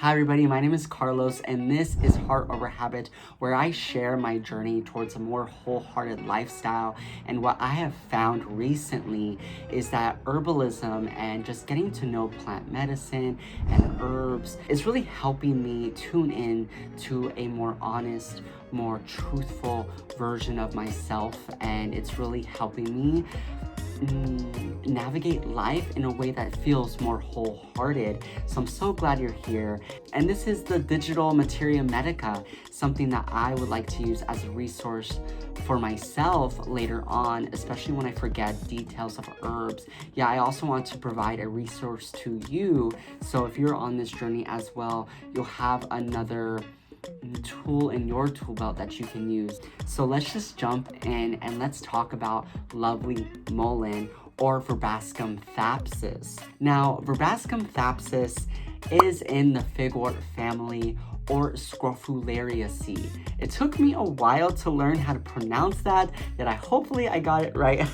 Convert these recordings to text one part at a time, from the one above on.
Hi everybody, my name is Carlos and this is Heart Over Habit, where I share my journey towards a more wholehearted lifestyle. And what I have found recently is that herbalism and just getting to know plant medicine and herbs is really helping me tune in to a more honest, more truthful version of myself, and it's really helping me navigate life in a way that feels more wholehearted. So I'm so glad you're here. And this is the digital Materia Medica, something that I would like to use as a resource for myself later on, especially when I forget details of herbs. Yeah, I also want to provide a resource to you, so if you're on this journey as well, you'll have another tool in your tool belt that you can use. So let's just jump in and let's talk about lovely mullein, or Verbascum thapsus. Now, Verbascum thapsus is in the figwort family, or Scrofulariaceae. It took me a while to learn how to pronounce that hopefully I got it right.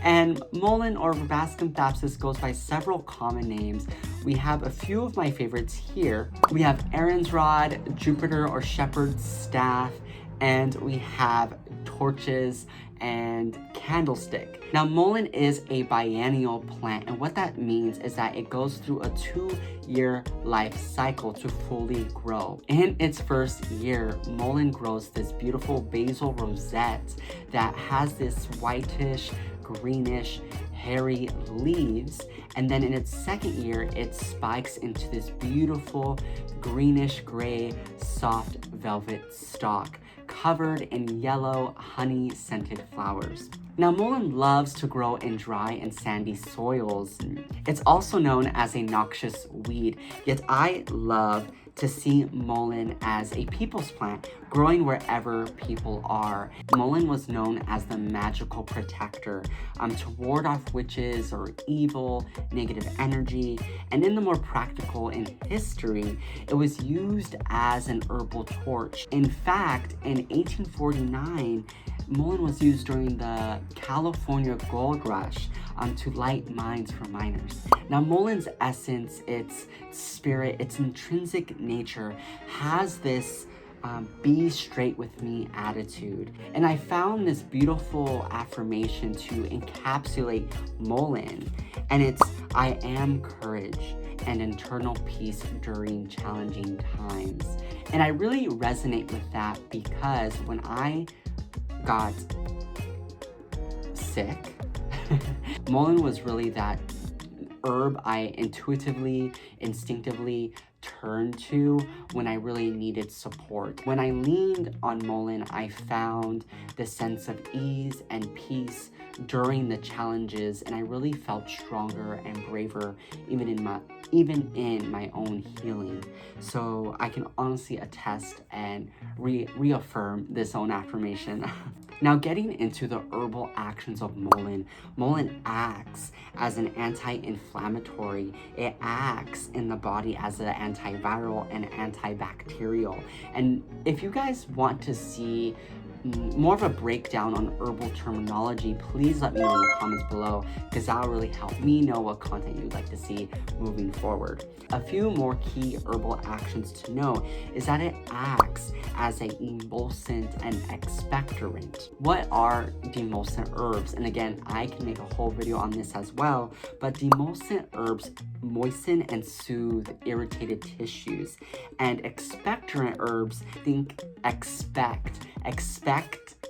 And mullein or Verbascum thapsus goes by several common names. We have a few of my favorites here. We have Aaron's rod, Jupiter or shepherd's staff, and we have torches and candlestick. Now, mullein is a biennial plant, and what that means is that it goes through a 2-year life cycle to fully grow. In its first year, mullein grows this beautiful basal rosette that has this whitish, greenish, hairy leaves, and then in its second year, it spikes into this beautiful greenish gray soft velvet stalk covered in yellow honey-scented flowers. Now, mullein loves to grow in dry and sandy soils. It's also known as a noxious weed, yet I love to see mullein as a people's plant, growing wherever people are. Mullein was known as the magical protector, to ward off witches or evil, negative energy, and in the more practical in history, it was used as an herbal torch. In fact, in 1849, mullein was used during the California gold rush to light mines for miners. Now, mullein's essence, its spirit, its intrinsic nature has this be straight with me attitude. And I found this beautiful affirmation to encapsulate mullein, and it's I am courage and internal peace during challenging times. And I really resonate with that because when I got sick, mullein was really that herb I instinctively turned to when I really needed support. When I leaned on mullein, I found the sense of ease and peace during the challenges, and I really felt stronger and braver even in my own healing. So I can honestly attest and reaffirm this own affirmation. Now, getting into the herbal actions of mullein, mullein acts as an anti-inflammatory. It acts in the body as an antiviral and antibacterial. And if you guys want to see more of a breakdown on herbal terminology, please let me know in the comments below, because that'll really help me know what content you'd like to see moving forward. A few more key herbal actions to know is that it acts as an emulsant and expectorant. What are demulcent herbs? And again, I can make a whole video on this as well, but demulcent herbs moisten and soothe irritated tissues. And expectorant herbs, think expect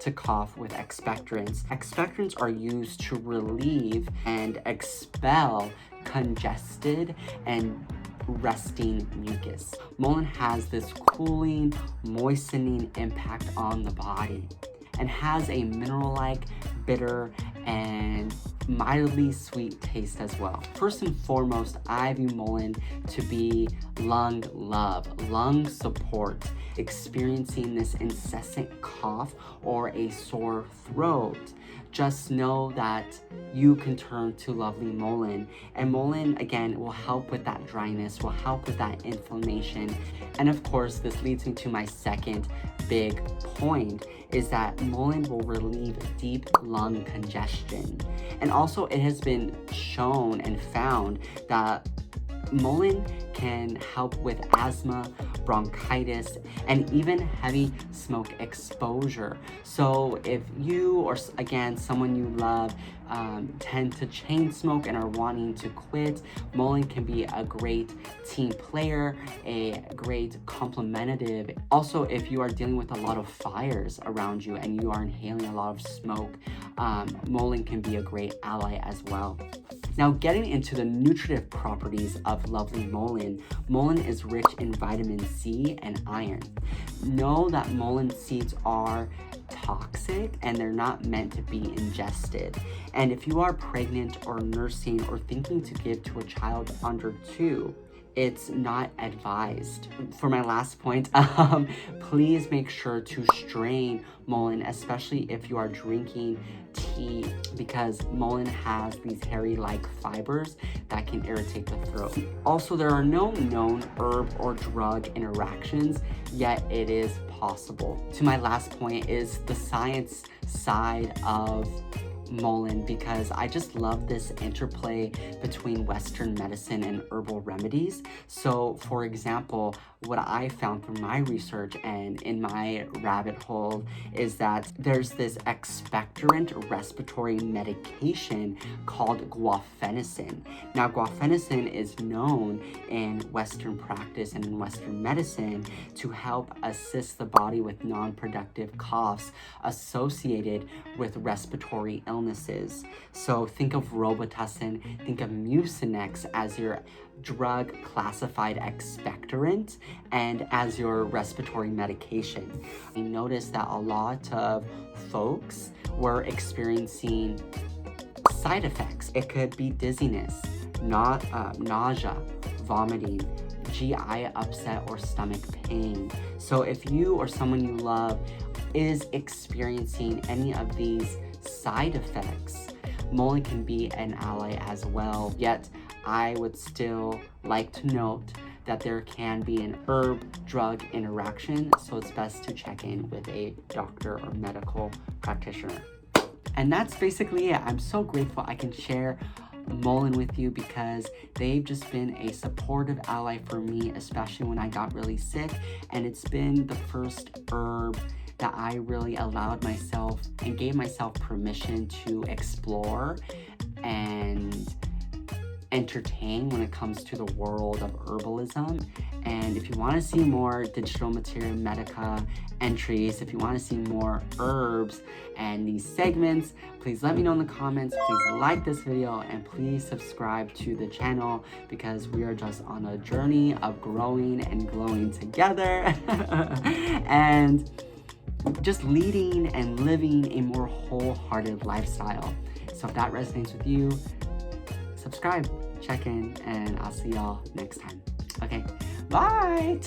to cough with expectorants. Expectorants are used to relieve and expel congested and resting mucus. Mullein has this cooling, moistening impact on the body and has a mineral-like, bitter, and mildly sweet taste as well. First and foremost, I view mullein to be lung love, lung support, experiencing this incessant cough or a sore throat. Just know that you can turn to lovely mullein, and mullein again will help with that dryness, will help with that inflammation. And of course, this leads me to my second big point, is that mullein will relieve deep lung congestion. And also, it has been shown and found that Mullein can help with asthma, bronchitis, and even heavy smoke exposure. So if you, or again, someone you love, tend to chain smoke and are wanting to quit, Mullein can be a great team player, a great complementative. Also, if you are dealing with a lot of fires around you and you are inhaling a lot of smoke, Mullein can be a great ally as well. Now, getting into the nutritive properties of lovely mullein, mullein is rich in vitamin C and iron. Know that mullein seeds are toxic and they're not meant to be ingested. And if you are pregnant or nursing or thinking to give to a child under 2, it's not advised. For my last point, please make sure to strain mullein, especially if you are drinking tea, because mullein has these hairy-like fibers that can irritate the throat. Also, there are no known herb or drug interactions, yet it is possible. To my last point is the science side of mullein, because I just love this interplay between Western medicine and herbal remedies. So for example, what I found from my research and in my rabbit hole is that there's this expectorant respiratory medication called guafenicin. Now, guafenicin is known in Western practice and in Western medicine to help assist the body with non-productive coughs associated with respiratory illnesses. So think of Robitussin, think of Mucinex as your drug classified expectorant and as your respiratory medication. I noticed that a lot of folks were experiencing side effects. It could be dizziness, nausea, vomiting, GI upset, or stomach pain. So if you or someone you love is experiencing any of these side effects, mullein can be an ally as well. Yet I would still like to note that there can be an herb-drug interaction, so it's best to check in with a doctor or medical practitioner. And that's basically it. I'm so grateful I can share mullein with you because they've just been a supportive ally for me, especially when I got really sick. And it's been the first herb that I really allowed myself and gave myself permission to explore and entertain when it comes to the world of herbalism. And if you want to see more digital Materia Medica entries, if you want to see more herbs and these segments, please let me know in the comments. Please like this video and please subscribe to the channel because we are just on a journey of growing and glowing together and just leading and living a more wholehearted lifestyle. So if that resonates with you, subscribe, check in, and I'll see y'all next time. Okay, bye!